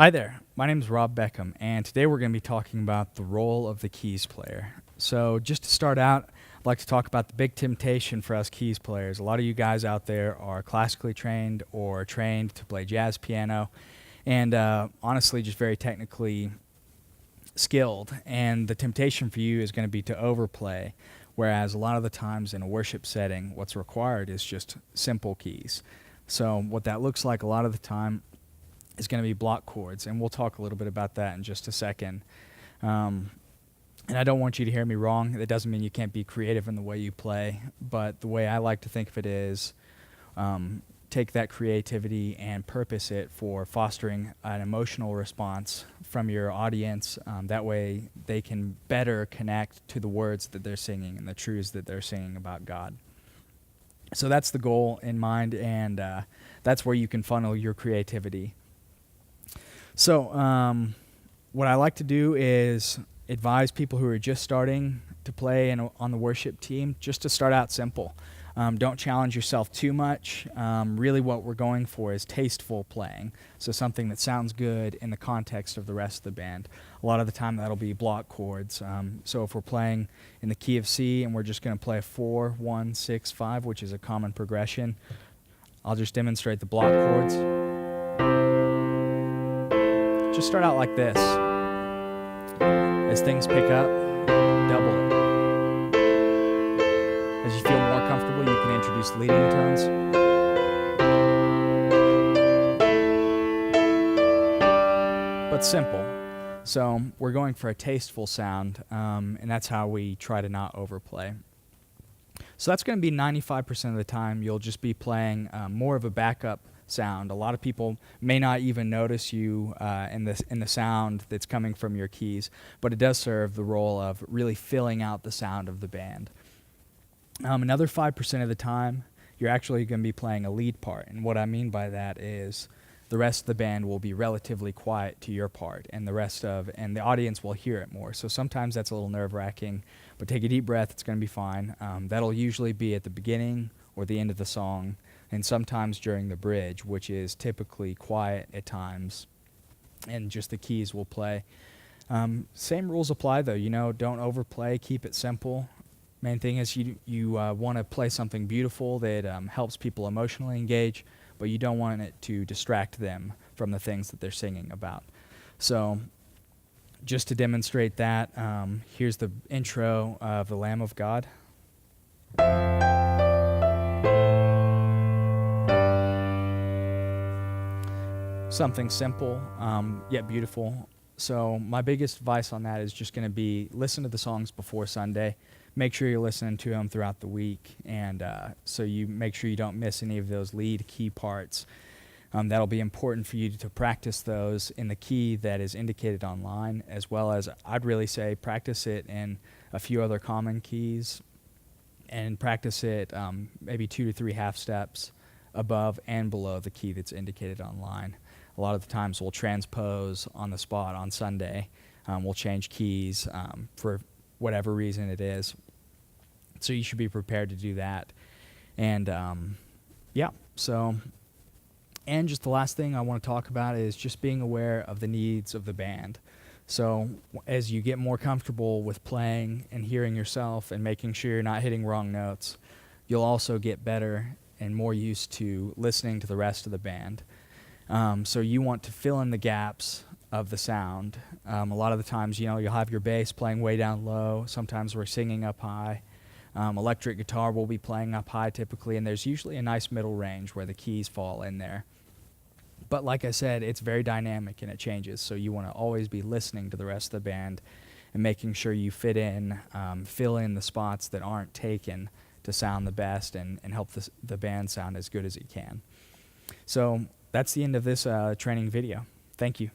Hi there, my name is Rob Beckham, and today we're going to be talking about the role of the keys player. So, just to start out, I'd like to talk about the big temptation for us keys players. A lot of you guys out there are classically trained or trained to play jazz piano, and honestly, just very technically skilled. And the temptation for you is going to be to overplay, whereas a lot of the times in a worship setting, what's required is just simple keys. So, what that looks like a lot of the time is going to be block chords, and we'll talk a little bit about that in just a second. And I don't want you to hear me wrong. That doesn't mean you can't be creative in the way you play, but the way I like to think of it is take that creativity and purpose it for fostering an emotional response from your audience. That way they can better connect to the words that they're singing and the truths that they're singing about God. So that's the goal in mind, and that's where you can funnel your creativity. So what I like to do is advise people who are just starting to play on the worship team just to start out simple. Don't challenge yourself too much. Really what we're going for is tasteful playing, so something that sounds good in the context of the rest of the band. A lot of the time that'll be block chords. So if we're playing in the key of C and we're just going to play 4, 1, 6, 5, which is a common progression, I'll just demonstrate the block chords. Just start out like this. As things pick up, double it. As you feel more comfortable, you can introduce leading tones. But simple. So we're going for a tasteful sound, and that's how we try to not overplay. So that's going to be 95% of the time. You'll just be playing more of a backup sound. A lot of people may not even notice you in the sound that's coming from your keys, but it does serve the role of really filling out the sound of the band. Another 5% of the time, you're actually going to be playing a lead part, and what I mean by that is the rest of the band will be relatively quiet to your part, and the audience will hear it more. So sometimes that's a little nerve-wracking, but take a deep breath. It's going to be fine. That'll usually be at the beginning or the end of the song, and sometimes during the bridge, which is typically quiet at times, and just the keys will play. Same rules apply, though. Don't overplay. Keep it simple. Main thing is you want to play something beautiful that helps people emotionally engage, but you don't want it to distract them from the things that they're singing about. So just to demonstrate that, here's the intro of the Lamb of God. Something simple, yet beautiful. So my biggest advice on that is just going to be listen to the songs before Sunday. Make sure you're listening to them throughout the week, and so you make sure you don't miss any of those lead key parts. That'll be important for you to practice those in the key that is indicated online, as well as I'd really say practice it in a few other common keys, and practice it maybe 2 to 3 half steps above and below the key that's indicated online. A lot of the times we'll transpose on the spot on Sunday. We'll change keys for whatever reason it is. So you should be prepared to do that. And and just the last thing I want to talk about is just being aware of the needs of the band. So as you get more comfortable with playing and hearing yourself and making sure you're not hitting wrong notes, you'll also get better and more used to listening to the rest of the band. So you want to fill in the gaps of the sound. A lot of the times, you'll have your bass playing way down low. Sometimes we're singing up high. Electric guitar will be playing up high typically, and there's usually a nice middle range where the keys fall in there. But like I said, it's very dynamic and it changes, so you want to always be listening to the rest of the band and making sure you fill in the spots that aren't taken to sound the best and help the band sound as good as it can. So that's the end of this training video. Thank you.